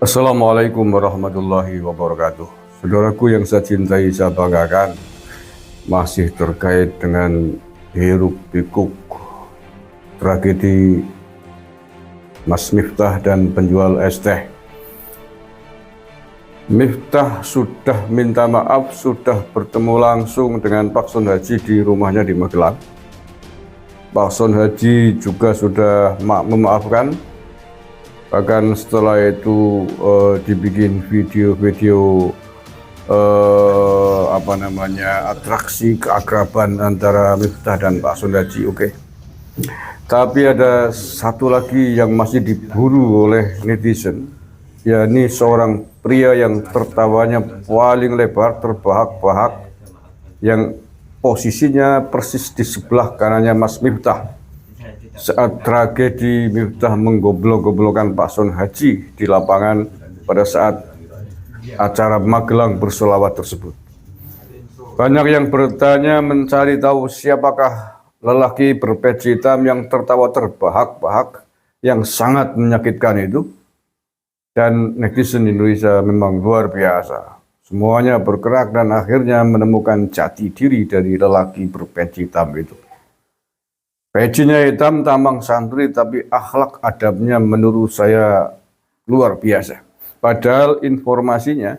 Assalamualaikum warahmatullahi wabarakatuh. Saudaraku yang saya cintai, saya banggakan, masih terkait dengan hiruk pikuk tragedi Mas Miftah dan penjual es teh. Miftah sudah minta maaf, sudah bertemu langsung dengan Pak Son Haji di rumahnya di Magelang. Pak Son Haji juga sudah memaafkan. Bahkan setelah itu dibikin video-video atraksi keakraban antara Miftah dan Pak Son Haji. Oke. Tapi ada satu lagi yang masih diburu oleh netizen, yakni seorang pria yang tertawanya paling lebar, terbahak-bahak, yang posisinya persis di sebelah kanannya Mas Miftah saat tragedi Miftah menggoblok-goblokkan Pak Son Haji di lapangan pada saat acara Magelang bersolawat tersebut. Banyak yang bertanya mencari tahu siapakah lelaki berpeci hitam yang tertawa terbahak-bahak yang sangat menyakitkan itu. Dan netizen Indonesia memang luar biasa. Semuanya bergerak dan akhirnya menemukan jati diri dari lelaki berpeci hitam itu. Pecinya hitam, tambang santri, tapi akhlak adabnya menurut saya luar biasa. Padahal informasinya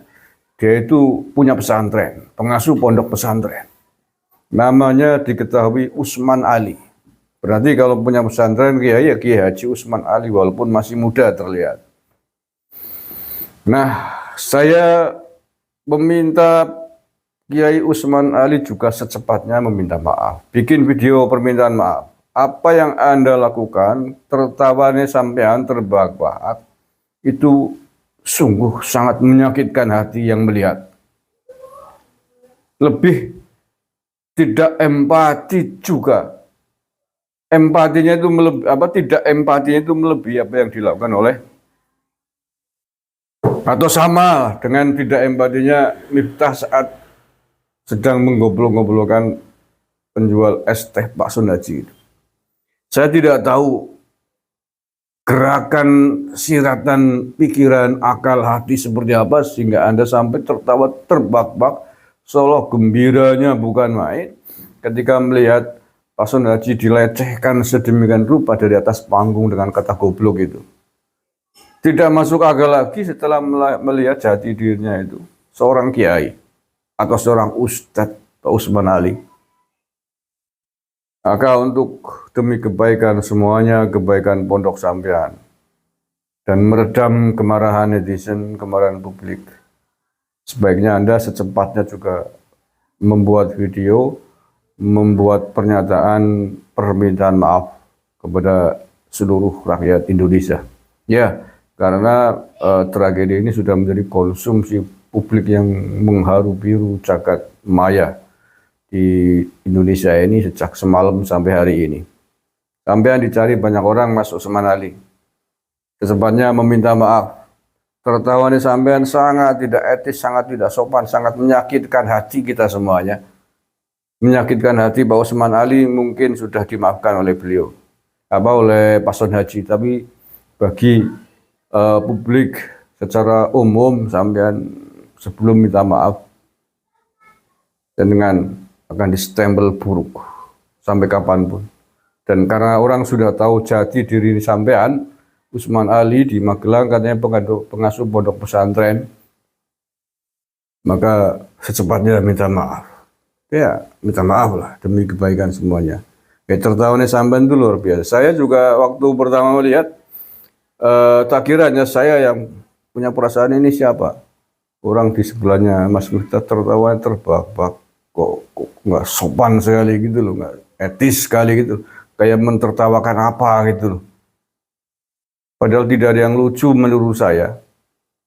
dia itu punya pesantren, pengasuh pondok pesantren. Namanya diketahui Usman Ali. Berarti kalau punya pesantren Kiai Haji Usman Ali walaupun masih muda terlihat. Nah, saya meminta Kiai Usman Ali juga secepatnya meminta maaf. Bikin video permintaan maaf. Apa yang Anda lakukan, tertawanya sampean terbahak-bahak, itu sungguh sangat menyakitkan hati yang melihat. Lebih tidak empati juga. Empatinya itu tidak empatinya itu melebihi apa yang dilakukan oleh, atau sama dengan tidak empatinya Miftah saat sedang menggoblok-goblokkan penjual es teh Pak Son Haji itu. Saya tidak tahu gerakan, siratan, pikiran, akal, hati seperti apa sehingga Anda sampai tertawa terbak-bak seolah gembiranya bukan main ketika melihat Pak Son Haji dilecehkan sedemikian rupa dari atas panggung dengan kata goblok itu. Tidak masuk akal lagi setelah melihat jati dirinya itu seorang kiai atau seorang ustadz Pak Usman Ali. Maka untuk demi kebaikan semuanya, kebaikan pondok sampean, dan meredam kemarahan netizen, kemarahan publik, sebaiknya Anda secepatnya juga membuat video, membuat pernyataan permintaan maaf kepada seluruh rakyat Indonesia. Ya, karena tragedi ini sudah menjadi konsumsi publik yang mengharu biru jagat maya di Indonesia ini sejak semalam sampai hari ini. Sampai dicari banyak orang masuk Usman Ali. Secepatnya meminta maaf. Tertawanya sampean sangat tidak etis, sangat tidak sopan, sangat menyakitkan hati kita semuanya. Menyakitkan hati Pak Usman Ali mungkin sudah dimaafkan oleh beliau, oleh Pak Son Haji, tapi bagi publik secara umum sampean sebelum minta maaf dan dengan akan distempel buruk sampai kapanpun. Dan karena orang sudah tahu jati diri sampean, Usman Ali di Magelang katanya pengasuh pondok pesantren, maka secepatnya minta maaf. Ya, minta maaf lah demi kebaikan semuanya. Tertawanya sampean itu luar biasa. Saya juga waktu pertama melihat, tak kiranya saya yang punya perasaan ini siapa. Orang di sebelahnya Mas Miftah tertawa terbahak-bahak. Kok nggak sopan sekali gitu loh, nggak etis sekali gitu, kayak mentertawakan apa gitu loh. Padahal tidak ada yang lucu menurut saya.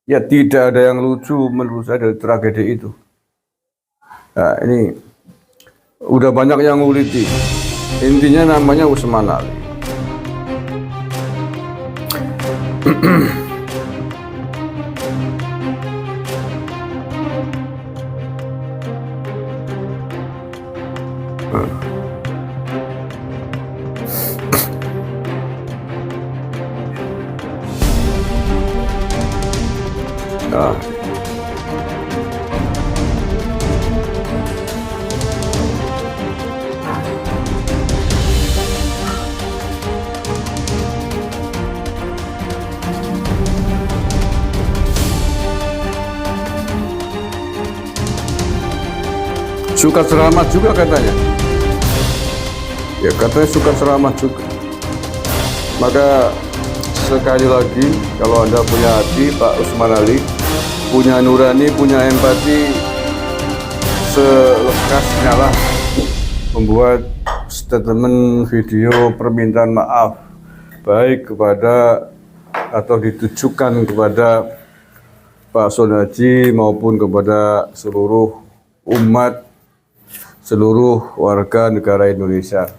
Ya tidak ada yang lucu menurut saya dari tragedi itu. Nah ini udah banyak yang nguliti. Intinya namanya Usman Ali. Ah, suka ceramah juga katanya. Ya katanya suka ceramah juga. Maka sekali lagi, kalau Anda punya hati, Pak Usman Ali, punya nurani, punya empati, selekasnya lah membuat statement video permintaan maaf, baik kepada atau ditujukan kepada Pak Sonaji maupun kepada seluruh umat, seluruh warga negara Indonesia.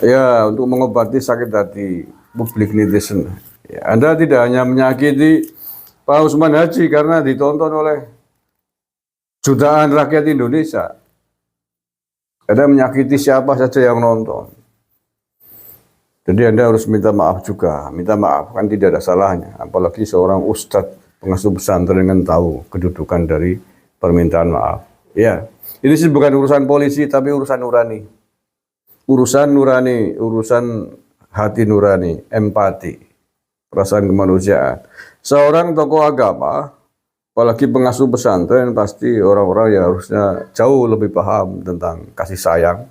Ya, untuk mengobati sakit hati publik netizen. Ya, Anda tidak hanya menyakiti Pak Usman Haji karena ditonton oleh jutaan rakyat Indonesia. Anda menyakiti siapa saja yang nonton. Jadi Anda harus minta maaf juga. Minta maaf kan tidak ada salahnya. Apalagi seorang ustadz pengasuh pesantren dengan tahu kedudukan dari permintaan maaf. Ya, ini sih bukan urusan polisi tapi urusan nurani. Urusan nurani, urusan hati nurani, empati, perasaan kemanusiaan. Seorang tokoh agama, apalagi pengasuh pesantren, pasti orang-orang yang harusnya jauh lebih paham tentang kasih sayang,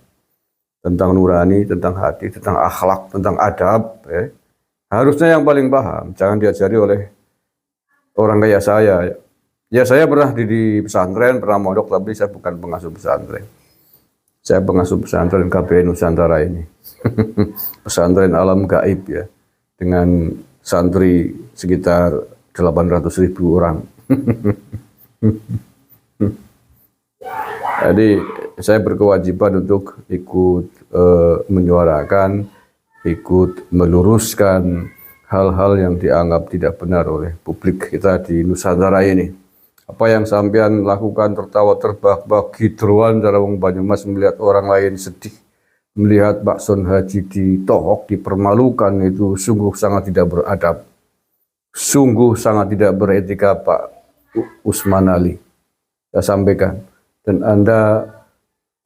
tentang nurani, tentang hati, tentang akhlak, tentang adab. Harusnya yang paling paham, jangan diajari oleh orang kayak saya. Ya saya pernah di pesantren, pernah mondok, tapi saya bukan pengasuh pesantren. Saya pengasuh pesantren KBN Nusantara ini. Pesantren alam gaib ya. Dengan santri sekitar 800.000 orang. Jadi saya berkewajiban untuk ikut menyuarakan, ikut meluruskan hal-hal yang dianggap tidak benar oleh publik kita di Nusantara ini. Apa yang sampean lakukan tertawa terbahak-bahak gidroan cara wong Banyumas melihat orang lain sedih, melihat Pak Son Haji ditohok, dipermalukan, itu sungguh sangat tidak beradab, sungguh sangat tidak beretika Pak Usman Ali. Saya sampaikan, dan Anda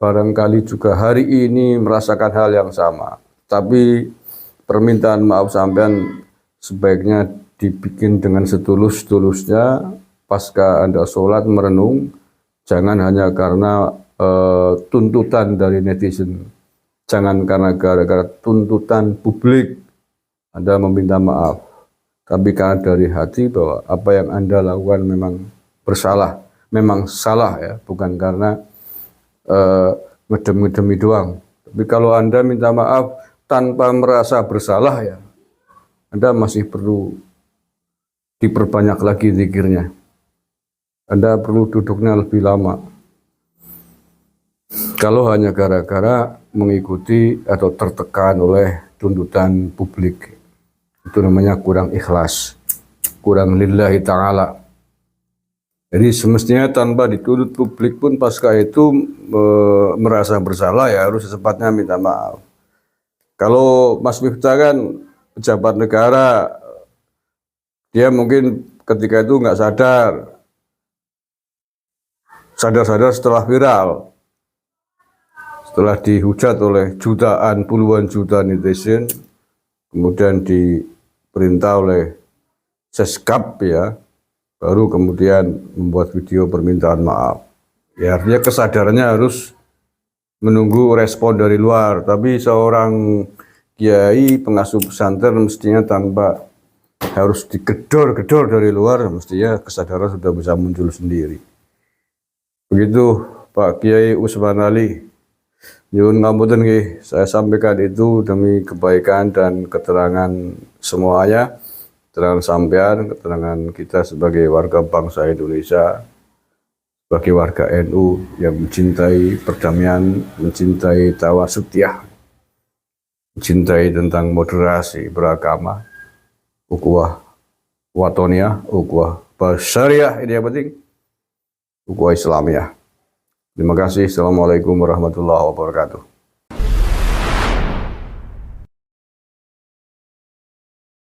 barangkali juga hari ini merasakan hal yang sama, tapi permintaan maaf sampean sebaiknya dibikin dengan setulus-tulusnya. Pasca Anda sholat merenung, jangan hanya karena tuntutan dari netizen, jangan karena gara-gara tuntutan publik Anda meminta maaf, tapi karena dari hati bahwa apa yang Anda lakukan memang bersalah, memang salah ya, bukan karena ngedem-ngedemi doang. Tapi kalau Anda minta maaf tanpa merasa bersalah ya, Anda masih perlu diperbanyak lagi zikirnya. Anda perlu duduknya lebih lama. Kalau hanya gara-gara mengikuti atau tertekan oleh tuntutan publik, itu namanya kurang ikhlas, kurang lillahi ta'ala. Jadi semestinya tanpa dituntut publik pun pasca itu merasa bersalah ya harus secepatnya minta maaf. Kalau Mas Miftah kan pejabat negara, dia mungkin ketika itu nggak sadar setelah viral, setelah dihujat oleh jutaan, puluhan juta netizen, kemudian diperintah oleh Seskap ya, baru kemudian membuat video permintaan maaf. Ya artinya kesadarannya harus menunggu respon dari luar, tapi seorang kiai pengasuh pesantren mestinya tanpa harus digedor-gedor dari luar, mestinya kesadaran sudah bisa muncul sendiri. Begitu Pak Kiai Usman Ali. Nyuwun ngapunten nggih, saya sampaikan itu demi kebaikan dan keterangan semuanya, keterangan sampean, keterangan kita sebagai warga bangsa Indonesia, sebagai warga NU yang mencintai perdamaian, mencintai tawasutiyah, mencintai tentang moderasi beragama, ukhuwah watoniyah, ukhuwah basyariah, ini yang penting, ukhuwah Islamiyah. Terima kasih. Assalamualaikum warahmatullahi wabarakatuh.